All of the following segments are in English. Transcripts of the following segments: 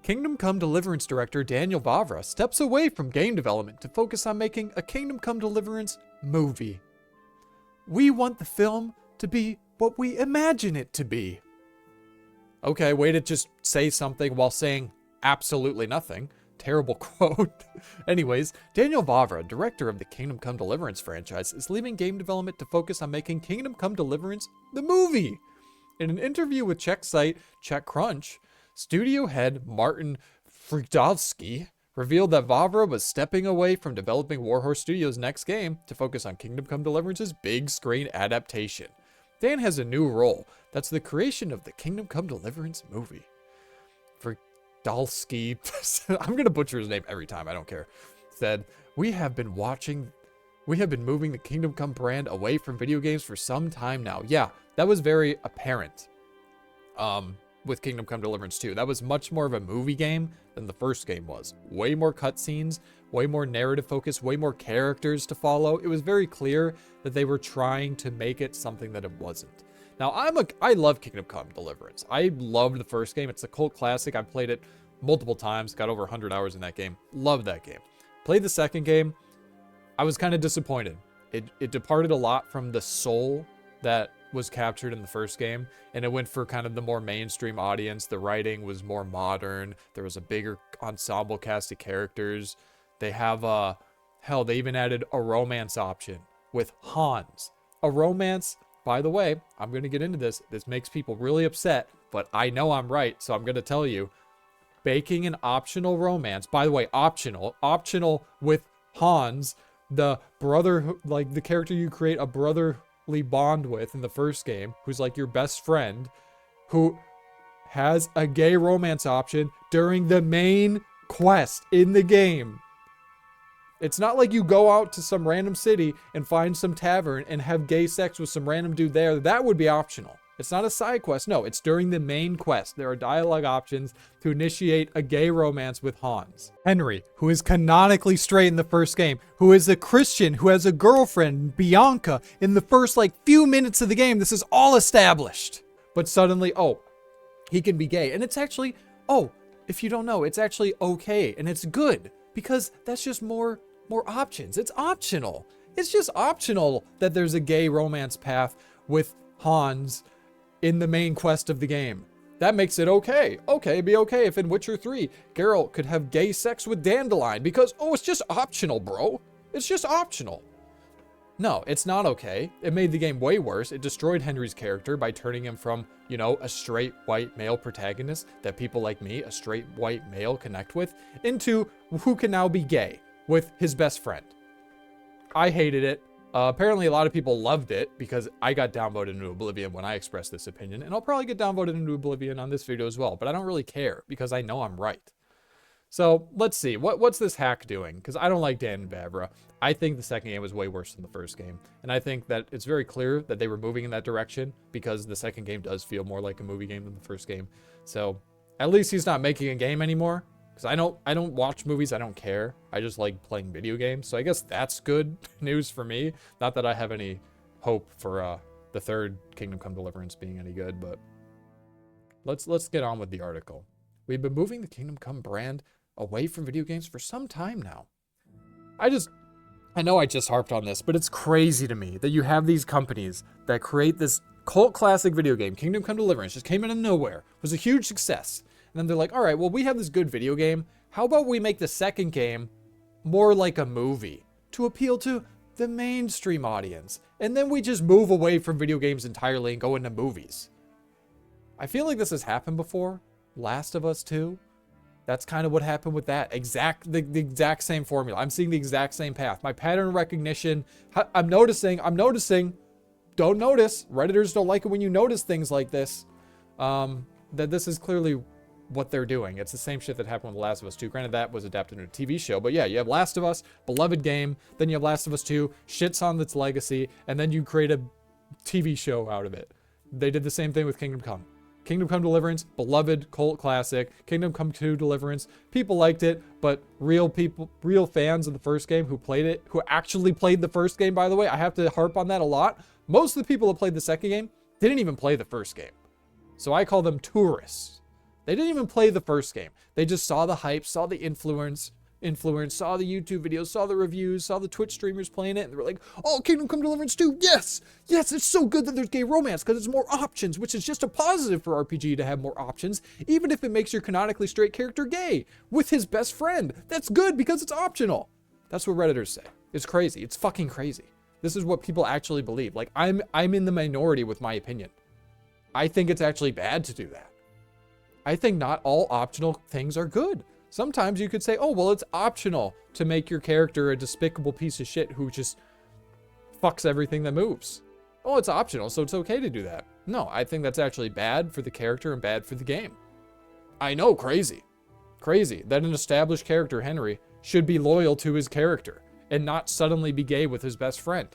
Kingdom Come Deliverance director Daniel Vavra steps away from game development to focus on making a Kingdom Come Deliverance movie. We want the film to be what we imagine it to be. Okay, way to just say something while saying absolutely nothing. Terrible quote. Anyways, Daniel Vavra, director of the Kingdom Come Deliverance franchise, is leaving game development to focus on making Kingdom Come Deliverance the movie. In an interview with Czech site CzechCrunch, studio head Martin Frydovsky revealed that Vavra was stepping away from developing Warhorse Studios' next game to focus on Kingdom Come Deliverance's big screen adaptation. Dan has a new role. That's the creation of the Kingdom Come Deliverance movie. Frydovsky, I'm going to butcher his name every time, I don't care, said, we have been moving the Kingdom Come brand away from video games for some time now. Yeah, that was very apparent with Kingdom Come Deliverance 2. That was much more of a movie game than the first game was. Way more cutscenes, way more narrative focus, way more characters to follow. It was very clear that they were trying to make it something that it wasn't. Now, I love Kingdom Come Deliverance. I loved the first game. It's a cult classic. I've played it multiple times, got over 100 hours in that game. Loved that game. Played the second game. I was kind of disappointed. It departed a lot from the soul that was captured in the first game, and it went for kind of the more mainstream audience. The writing was more modern. There was a bigger ensemble cast of characters. They have hell, they even added a romance option with Hans. A romance, by the way, I'm going to get into this. This makes people really upset, but I know I'm right, so I'm going to tell you. Baking an optional romance, by the way, optional with Hans, the brother, like the character you create a brotherly bond with in the first game, who's like your best friend, who has a gay romance option during the main quest in the game. It's not like you go out to some random city and find some tavern and have gay sex with some random dude there. That would be optional. It's not a side quest. No, it's during the main quest. There are dialogue options to initiate a gay romance with Hans. Henry, who is canonically straight in the first game, who is a Christian, who has a girlfriend, Bianca, in the first few minutes of the game. This is all established. But suddenly, he can be gay. And it's actually, if you don't know, it's actually okay. And it's good because that's just more options. It's optional. It's just optional that there's a gay romance path with Hans in the main quest of the game. That makes it okay. Okay, it'd be okay if in Witcher 3, Geralt could have gay sex with Dandelion because, it's just optional, bro. It's just optional. No, it's not okay. It made the game way worse. It destroyed Henry's character by turning him from, a straight white male protagonist that people like me, a straight white male, connect with, into who can now be gay with his best friend. I hated it. Apparently a lot of people loved it because I got downvoted into oblivion when I expressed this opinion, and I'll probably get downvoted into oblivion on this video as well, but I don't really care because I know I'm right. So let's see, what's this hack doing? Because I don't like Dan and Vavra. I think the second game was way worse than the first game, and I think that it's very clear that they were moving in that direction because the second game does feel more like a movie game than the first game. So at least he's not making a game anymore. Because I don't watch movies, I don't care. I just like playing video games. So I guess that's good news for me. Not that I have any hope for the third Kingdom Come Deliverance being any good, but let's get on with the article. We've been moving the Kingdom Come brand away from video games for some time now. I know I just harped on this, but it's crazy to me that you have these companies that create this cult classic video game, Kingdom Come Deliverance, just came out of nowhere, was a huge success. And then they're like, all right, well, we have this good video game. How about we make the second game more like a movie to appeal to the mainstream audience? And then we just move away from video games entirely and go into movies. I feel like this has happened before. Last of Us 2. That's kind of what happened with that. The exact same formula. I'm seeing the exact same path. My pattern recognition, I'm noticing. Don't notice. Redditors don't like it when you notice things like this. That this is clearly what they're doing. It's the same shit that happened with Last of Us 2. Granted, that was adapted into a TV show, but yeah, you have Last of Us, beloved game, then you have Last of Us 2, shits on its legacy, and then you create a TV show out of it. They did the same thing with Kingdom Come. Kingdom Come Deliverance, beloved cult classic. Kingdom Come 2 Deliverance, people liked it, but real fans of the first game who played it, who actually played the first game, by the way, I have to harp on that a lot. Most of the people that played the second game didn't even play the first game. So I call them tourists. They didn't even play the first game. They just saw the hype, saw the influence, saw the YouTube videos, saw the reviews, saw the Twitch streamers playing it, and they were like, oh, Kingdom Come Deliverance 2, yes! Yes, it's so good that there's gay romance, because it's more options, which is just a positive for RPG to have more options, even if it makes your canonically straight character gay, with his best friend. That's good, because it's optional. That's what Redditors say. It's crazy. It's fucking crazy. This is what people actually believe. Like, I'm in the minority with my opinion. I think it's actually bad to do that. I think not all optional things are good. Sometimes you could say, oh, well, it's optional to make your character a despicable piece of shit who just fucks everything that moves. Oh, it's optional, so it's okay to do that. No, I think that's actually bad for the character and bad for the game. I know, crazy. Crazy that an established character, Henry, should be loyal to his character and not suddenly be gay with his best friend.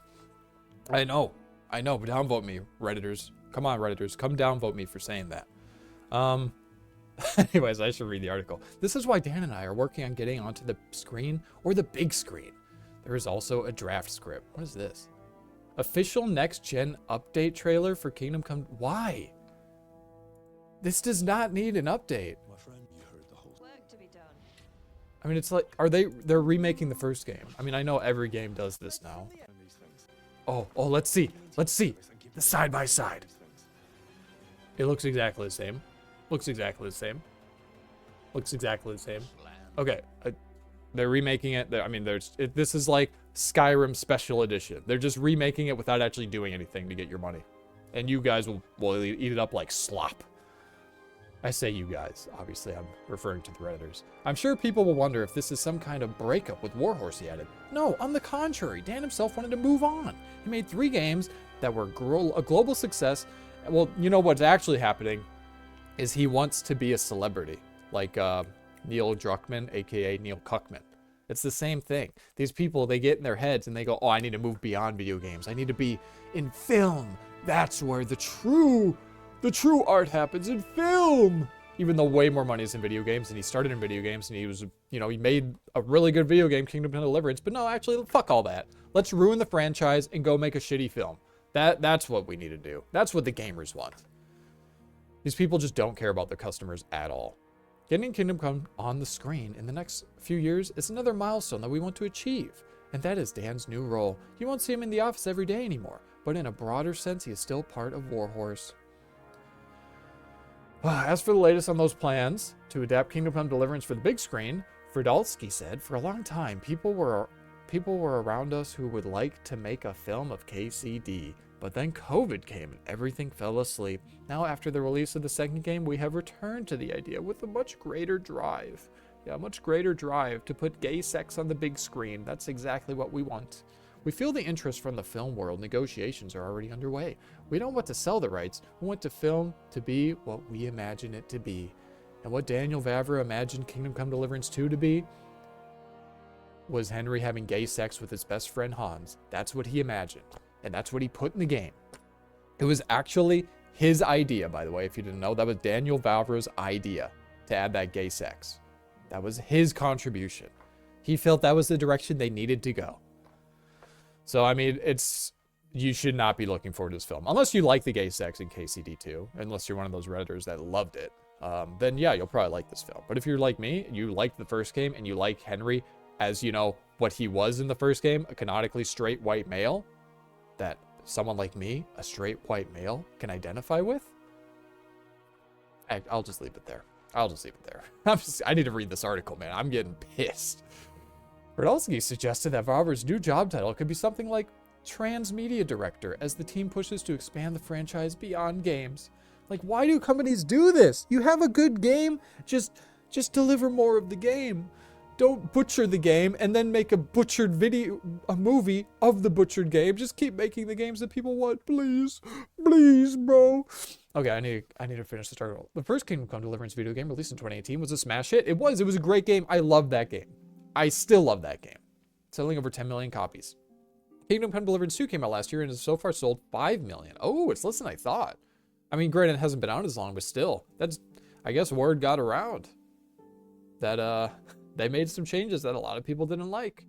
I know, but downvote me, Redditors. Come on, Redditors, come downvote me for saying that. Anyways, I should read the article. This is why Dan and I are working on getting onto the screen or the big screen. There is also a draft script. What is this? Official next-gen update trailer for Kingdom Come. Why? This does not need an update. My friend, you heard the whole Work to be done. I mean, it's like, they're remaking the first game. I mean, I know every game does this now. these things. Oh, let's see. Let's see. The side by side. It looks exactly the same. Looks exactly the same. Looks exactly the same. Okay, they're remaking it. I mean, this is like Skyrim Special Edition. They're just remaking it without actually doing anything to get your money. And you guys will eat it up like slop. I say you guys. Obviously, I'm referring to the Redditors. I'm sure people will wonder if this is some kind of breakup with Warhorse, he added. No, on the contrary. Dan himself wanted to move on. He made 3 games that were a global success. Well, you know what's actually happening is he wants to be a celebrity, like Neil Druckmann, aka Neil Cuckman. It's the same thing. These people, they get in their heads and they go, oh, I need to move beyond video games. I need to be in film. That's where the true art happens, in film. Even though way more money is in video games, and he started in video games, and he was, he made a really good video game, Kingdom Come Deliverance. But no, actually, fuck all that. Let's ruin the franchise and go make a shitty film. That's what we need to do. That's what the gamers want. These people just don't care about their customers at all. Getting Kingdom Come on the screen in the next few years is another milestone that we want to achieve. And that is Dan's new role. You won't see him in the office every day anymore, but in a broader sense, he is still part of Warhorse. As for the latest on those plans to adapt Kingdom Come Deliverance for the big screen, Fridolski said, for a long time, people were around us who would like to make a film of KCD. But then COVID came and everything fell asleep. Now after the release of the second game, we have returned to the idea with a much greater drive. Yeah, a much greater drive to put gay sex on the big screen. That's exactly what we want. We feel the interest from the film world. Negotiations are already underway. We don't want to sell the rights. We want the film to be what we imagine it to be. And what Daniel Vavra imagined Kingdom Come Deliverance 2 to be was Henry having gay sex with his best friend Hans. That's what he imagined. And that's what he put in the game. It was actually his idea, by the way, if you didn't know. That was Daniel Vavra's idea to add that gay sex. That was his contribution. He felt that was the direction they needed to go. So, I mean, you should not be looking forward to this film. Unless you like the gay sex in KCD2. Unless you're one of those Redditors that loved it. Then, yeah, you'll probably like this film. But if you're like me, you liked the first game, and you like Henry as, what he was in the first game, a canonically straight white male, that someone like me, a straight white male, can identify with, I'll just leave it there. I need to read this article, man. I'm getting pissed. Radolski suggested that Vavra's new job title could be something like Transmedia Director as the team pushes to expand the franchise beyond games. Like, why do companies do this? You have a good game, just deliver more of the game. Don't butcher the game and then make a movie of the butchered game. Just keep making the games that people want, please. Please, bro. Okay, I need to finish this article. The first Kingdom Come Deliverance video game released in 2018 was a smash hit. It was a great game. I loved that game. I still love that game. Selling over 10 million copies. Kingdom Come Deliverance 2 came out last year and has so far sold 5 million. Oh, it's less than I thought. I mean, granted, it hasn't been out as long, but still, I guess word got around that, they made some changes that a lot of people didn't like.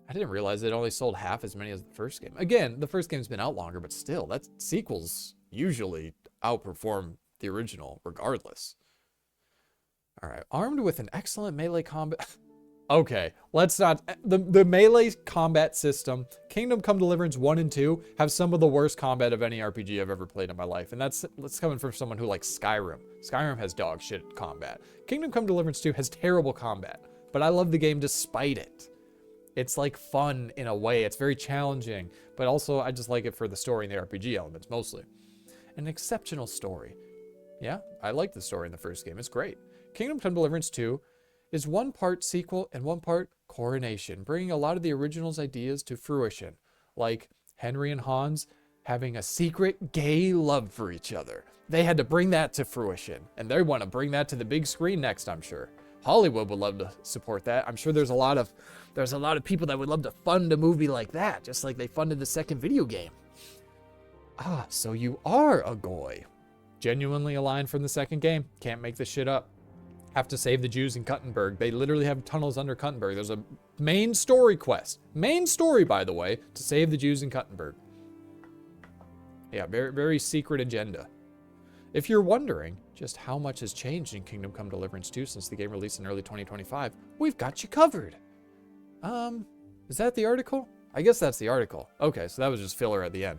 I didn't realize it only sold half as many as the first game. Again, the first game's been out longer, but still, sequels usually outperform the original regardless. All right, armed with an excellent melee combat. Okay, let's not. The melee combat system, Kingdom Come Deliverance 1 and 2 have some of the worst combat of any RPG I've ever played in my life. And that's coming from someone who likes Skyrim. Skyrim has dog shit combat. Kingdom Come Deliverance 2 has terrible combat, but I love the game despite it. It's like fun in a way. It's very challenging, but also I just like it for the story and the RPG elements mostly. An exceptional story. Yeah, I like the story in the first game. It's great. Kingdom Come Deliverance 2 is one part sequel and one part coronation, bringing a lot of the original's ideas to fruition, like Henry and Hans having a secret gay love for each other. They had to bring that to fruition, and they want to bring that to the big screen next, I'm sure. Hollywood would love to support that. I'm sure there's a lot of people that would love to fund a movie like that, just like they funded the second video game. Ah, so you are a goy. Genuinely a line from the second game. Can't make this shit up. Have to save the Jews in Kuttenberg. They literally have tunnels under Kuttenberg. There's a main story quest. Main story, by the way, to save the Jews in Kuttenberg. Yeah, very, very secret agenda. If you're wondering just how much has changed in Kingdom Come Deliverance 2 since the game released in early 2025, we've got you covered. Is that the article? I guess that's the article. Okay, so that was just filler at the end.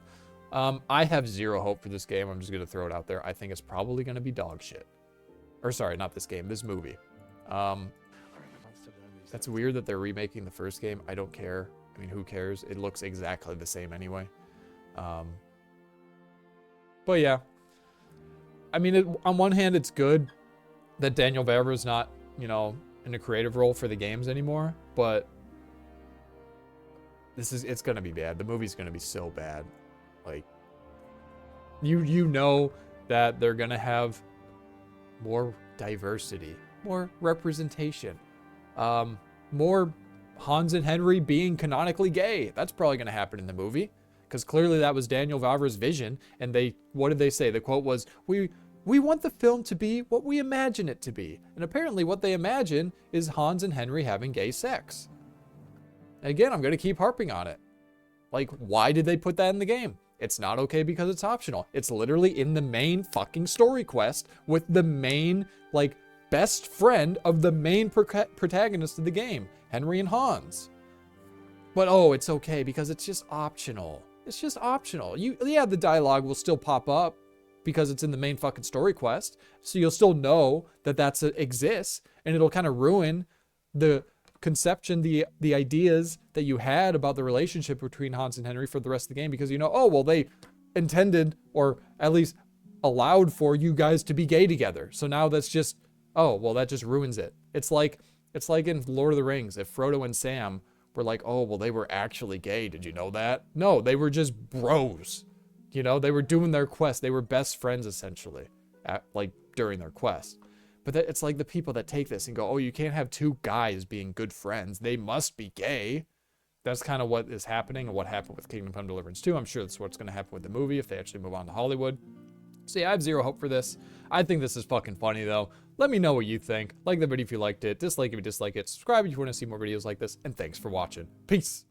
I have zero hope for this game. I'm just going to throw it out there. I think it's probably going to be dog shit. Or sorry, not this game, this movie. That's weird that they're remaking the first game. I don't care. I mean, who cares? It looks exactly the same anyway. But yeah. I mean, on one hand, it's good that Daniel Vavra is not, you know, in a creative role for the games anymore. But it's going to be bad. The movie's going to be so bad. Like, you know that they're going to have more diversity, more representation, more Hans and Henry being canonically gay. That's probably going to happen in the movie, because clearly that was Daniel Vavra's vision. And what did they say? The quote was, we want the film to be what we imagine it to be. And apparently what they imagine is Hans and Henry having gay sex. And again, I'm going to keep harping on it. Like, why did they put that in the game? It's not okay because it's optional. It's literally in the main fucking story quest with the main, like, best friend of the main protagonist of the game, Henry and Hans. But, oh, it's okay because it's just optional. It's just optional. Yeah, the dialogue will still pop up because it's in the main fucking story quest. So you'll still know that exists, and it'll kind of ruin the conception, the ideas that you had about the relationship between Hans and Henry for the rest of the game, because you know, oh, well, they intended, or at least allowed for you guys to be gay together. So now that's just, oh, well, that just ruins it. It's like in Lord of the Rings, if Frodo and Sam were like, oh, well, they were actually gay. Did you know that? No, they were just bros. You know, they were doing their quest. They were best friends, essentially, during their quest. But it's like the people that take this and go, oh, you can't have two guys being good friends. They must be gay. That's kind of what is happening and what happened with Kingdom Come Deliverance 2. I'm sure that's what's going to happen with the movie if they actually move on to Hollywood. So yeah, I have zero hope for this. I think this is fucking funny, though. Let me know what you think. Like the video if you liked it. Dislike if you dislike it. Subscribe if you want to see more videos like this. And thanks for watching. Peace.